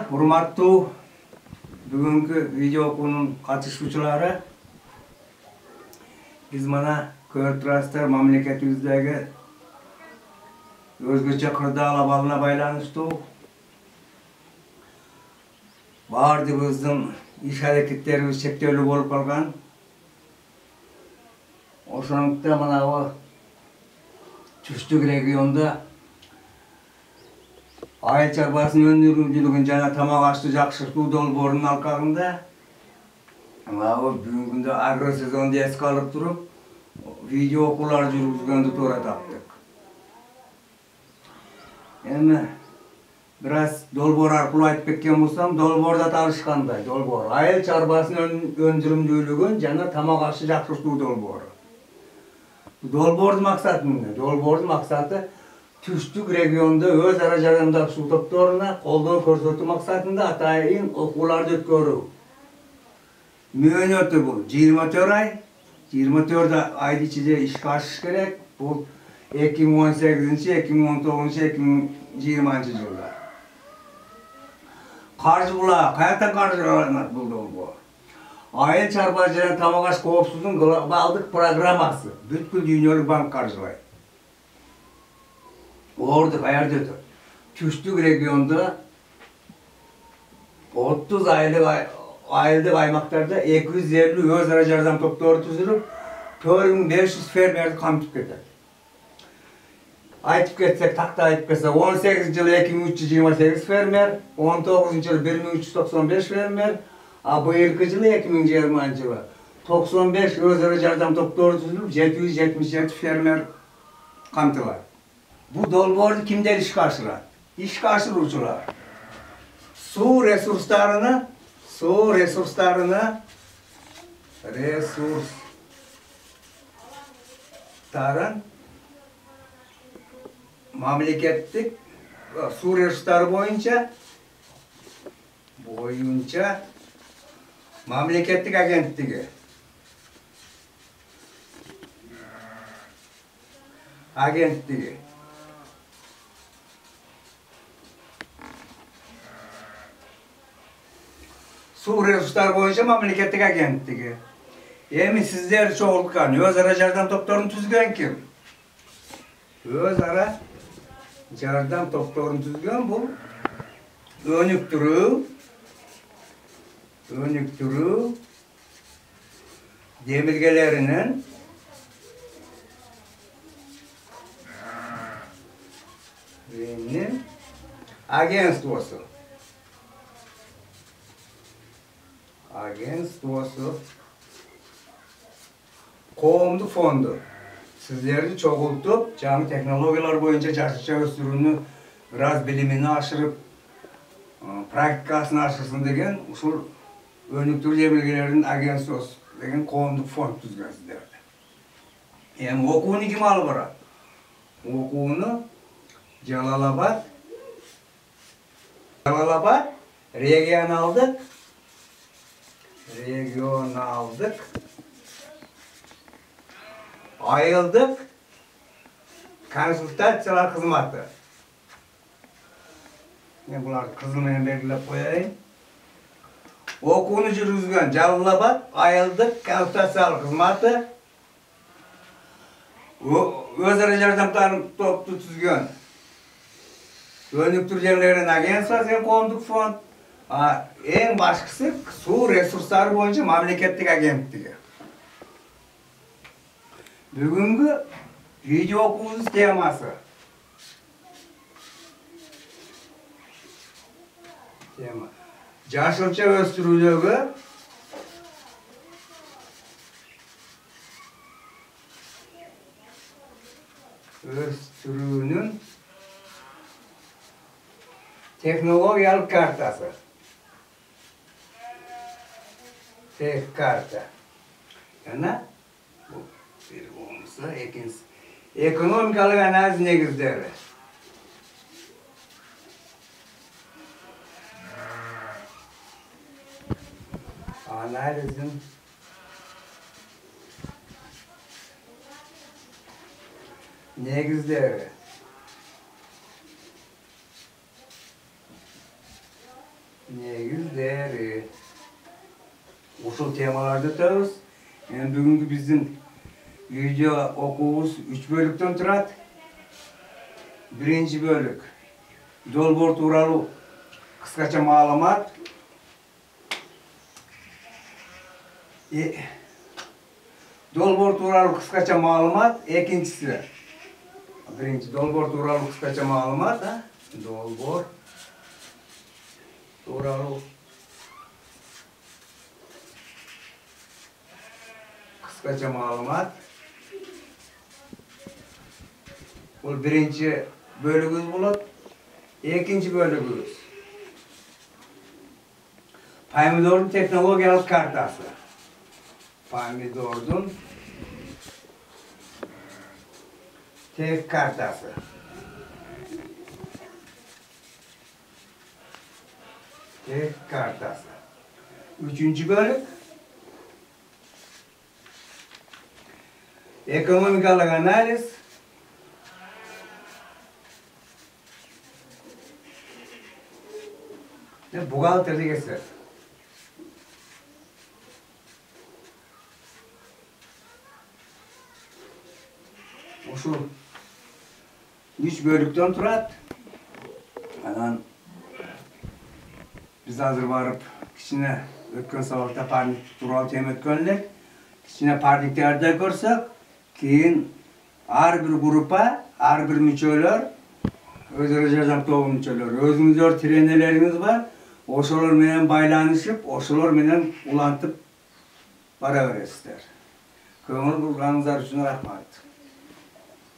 Hurmattуу бүгүнкү видео окуунун катышуучулары, биз мана көрүп турасыздар, мамлекетибиздеги өзгөчө кырдаал абалына байланыштуу баардыгыбыздын иш аракеттерибиз чектелүү болуп калган. Ошондуктан манабы түштүк региондо айыл чарбасынын өнүгүүчүлүгүн жана тамак аштуу жакшыртуу долбоорунун алкагында бүгүнкү күндө агро сезонду эске алып туруп видео окуулар жүргүзгөндү туура таптык. Эми бир аз долбоор аркылуу айтып кеткен болсом, долбоордо аталышы кандай? Долбоор айыл чарбасынын өндүрүмдүүлүгүн жана тамак аштуу жакшыртуу долбоору. Долбоордун максаты эмне? Долбоордун максаты түштүк региондо өз ара жардамдашуу топторуна колдоо көрсөтүү максатында атайын окууларды өткөрүү. Мөөнөтү бул 24 ай. 24 айдын ичинде ишке ашыш керек. Бул 2018, 2019, 2020 жылдар. Каржы була, каяктан каржыланат бул долбоор? Айыл чарба жана тамак аш коопсуздугунун глобалдык программасы бүткүл дүйнөлүк банк каржылайт. Орду каярда өтөт? Түштүк региондо 30 айылдык аймактарда 250 өз ара жардам топтору түзүлүп, 4500 фермерди камтып кетет. Айтып кетсек, такта айтып кетсек, 18 жылы 2328 фермер, 19 жылы 1395 фермер, а быйылкы жылы 2020 жылы 95 өз ара жардам топтору түзүлүп, 777 фермер камтылат. Бу долбоорду кимдер ишке ашырат? Ишке ашыруучулар суу ресурстарын мамлекеттик суу ресурстары боюнча мамлекеттик агенттиги суу ресурстары боюнча мамлекеттик агенттиги. Эми сиздер чогулткан өз ара жардам топторун түзгөн ким? Өз ара жардам топторун түзгөн бул өнүктүрүү демилгелеринин агентствосу. Коомдук фонду сиздерди чогултуп, жаңы технологиялар боюнча жашырча өстүрүүнү бир аз билимини ашырып, практикасын ашырсын деген ушул өнүктүрүү демилгелеринин агентствосу деген коомдук фонд түзгөн сиздерди. Эми окууну ким алып барат? Окууну Жалал-Абад регионалдык айылдык консультациялар кызматы. Мен буларды кызыл менен белгилеп коеюн. Окууну жүргүзгөн Жалал-Абад айылдык консультациялар кызматы, өз ара жардам топту түзгөн өнүктүрүү жерлеринин агентствосу деген коомдук фонд, эң башкысы суу ресурстары боюнча мамлекеттик агенттиги. Бүгүнкү видео окуубуздун темасы жашылча өстүрүүнүн технологиялык картасы. Карта. Жана бир болмаса экинчиси экономикалык анализ негиздери. Анализдин негиздери. Negizleri. Uşul temalarda ötüyoruz. Yani bugünkü bizim video okumuz 3 bölükten turat. Birinci bölük. Dolbor turalı kıskaça malumat. Dolbor turalı kıskaça malumat. İkincisi. Birinci dolbor turalı kıskaça malumat. Dolbor turalı kıskaça malumat. Bu birinci bölümümüz bulup, ikinci bölümümüz. Pomidorun teknolojik kartası. Pomidorun tek kartası. Tek kartası. Üçüncü bölüm. Ekonomik analiz. Ve buğaltırlık eser. Şu 3 bölükten turat. Anan biz hazır varıp kişine ötken sabahta parnik tural temetkönlük. Kişine parniklerde görsek, keyin har bir grupa, har bir müçöler, özleri jazamtoğu müçöler. Özünüzler trenerleriniz var. Oşolar menen baylanışıp, oşolar menen ulantıp bara veresizler. Köngül bulganızlar üçün rahmat.